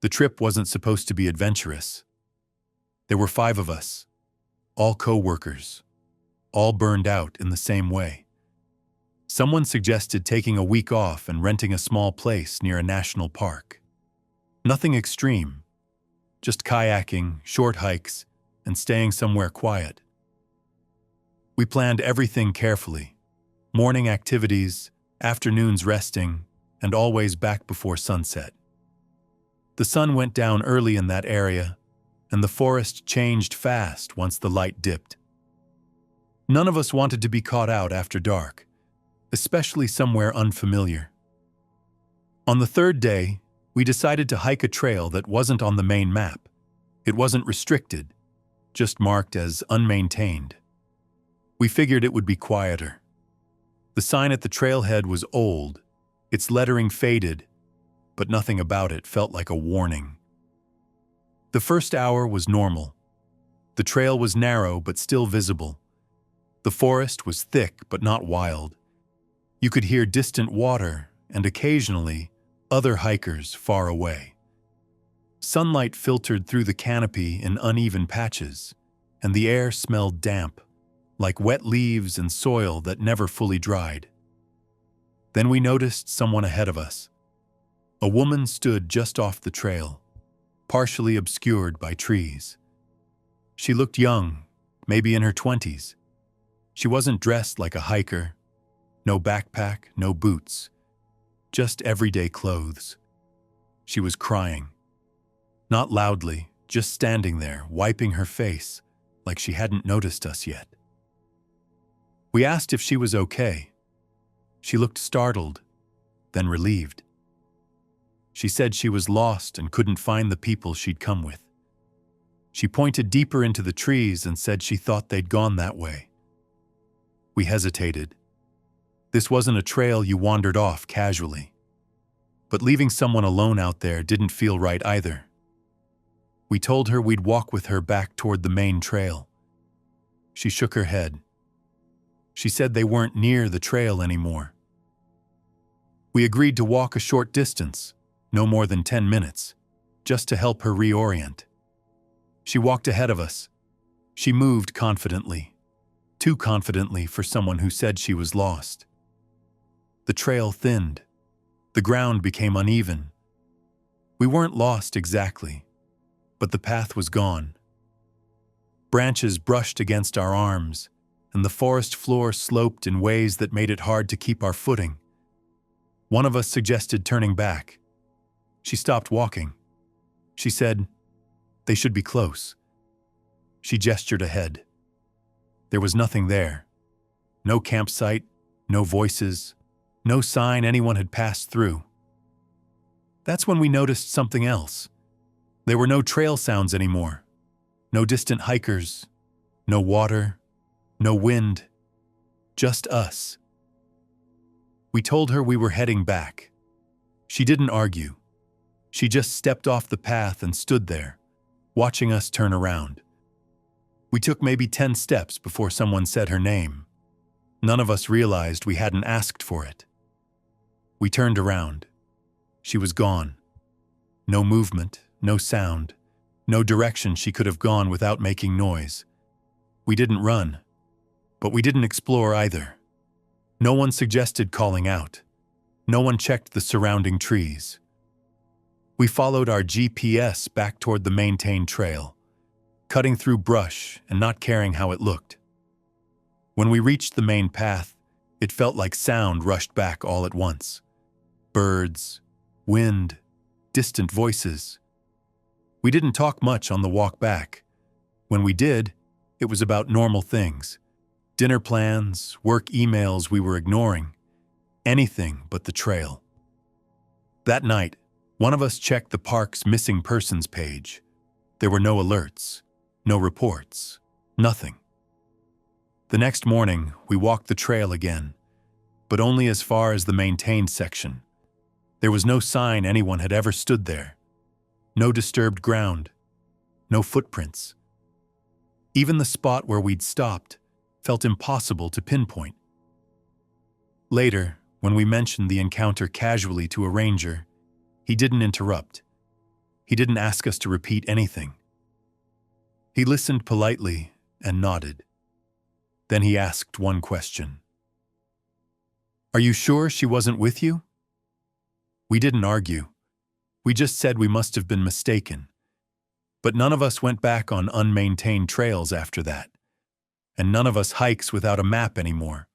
The trip wasn't supposed to be adventurous. There were 5 of us, all co-workers, all burned out in the same way. Someone suggested taking a week off and renting a small place near a national park. Nothing extreme, just kayaking, short hikes, and staying somewhere quiet. We planned everything carefully: morning activities, afternoons resting, and always back before sunset. The sun went down early in that area, and the forest changed fast once the light dipped. None of us wanted to be caught out after dark, especially somewhere unfamiliar. On the 3rd day, we decided to hike a trail that wasn't on the main map. It wasn't restricted, just marked as unmaintained. We figured it would be quieter. The sign at the trailhead was old, its lettering faded, but nothing about it felt like a warning. The first hour was normal. The trail was narrow but still visible. The forest was thick but not wild. You could hear distant water and occasionally other hikers far away. Sunlight filtered through the canopy in uneven patches, and the air smelled damp, like wet leaves and soil that never fully dried. Then we noticed someone ahead of us. A woman stood just off the trail, partially obscured by trees. She looked young, maybe in her 20s. She wasn't dressed like a hiker. No backpack, no boots. Just everyday clothes. She was crying. Not loudly, just standing there, wiping her face, like she hadn't noticed us yet. We asked if she was okay. She looked startled, then relieved. She said she was lost and couldn't find the people she'd come with. She pointed deeper into the trees and said she thought they'd gone that way. We hesitated. This wasn't a trail you wandered off casually. But leaving someone alone out there didn't feel right either. We told her we'd walk with her back toward the main trail. She shook her head. She said they weren't near the trail anymore. We agreed to walk a short distance, no more than 10 minutes, just to help her reorient. She walked ahead of us. She moved confidently, too confidently for someone who said she was lost. The trail thinned. The ground became uneven. We weren't lost exactly, but the path was gone. Branches brushed against our arms, and the forest floor sloped in ways that made it hard to keep our footing. One of us suggested turning back. She stopped walking. She said, "They should be close." She gestured ahead. There was nothing there. No campsite, no voices, no sign anyone had passed through. That's when we noticed something else. There were no trail sounds anymore. No distant hikers, no water, no wind, just us. We told her we were heading back. She didn't argue. She just stepped off the path and stood there, watching us turn around. We took maybe 10 steps before someone said her name. None of us realized we hadn't asked for it. We turned around. She was gone. No movement, no sound, no direction she could have gone without making noise. We didn't run, but we didn't explore either. No one suggested calling out. No one checked the surrounding trees. We followed our GPS back toward the maintained trail, cutting through brush and not caring how it looked. When we reached the main path, it felt like sound rushed back all at once. Birds, wind, distant voices. We didn't talk much on the walk back. When we did, it was about normal things. Dinner plans, work emails we were ignoring. Anything but the trail. That night, one of us checked the park's missing persons page. There were no alerts, no reports, nothing. The next morning, we walked the trail again, but only as far as the maintained section. There was no sign anyone had ever stood there. No disturbed ground, no footprints. Even the spot where we'd stopped felt impossible to pinpoint. Later, when we mentioned the encounter casually to a ranger, he didn't interrupt. He didn't ask us to repeat anything. He listened politely and nodded. Then he asked one question. "Are you sure she wasn't with you?" We didn't argue. We just said we must have been mistaken. But none of us went back on unmaintained trails after that. And none of us hikes without a map anymore.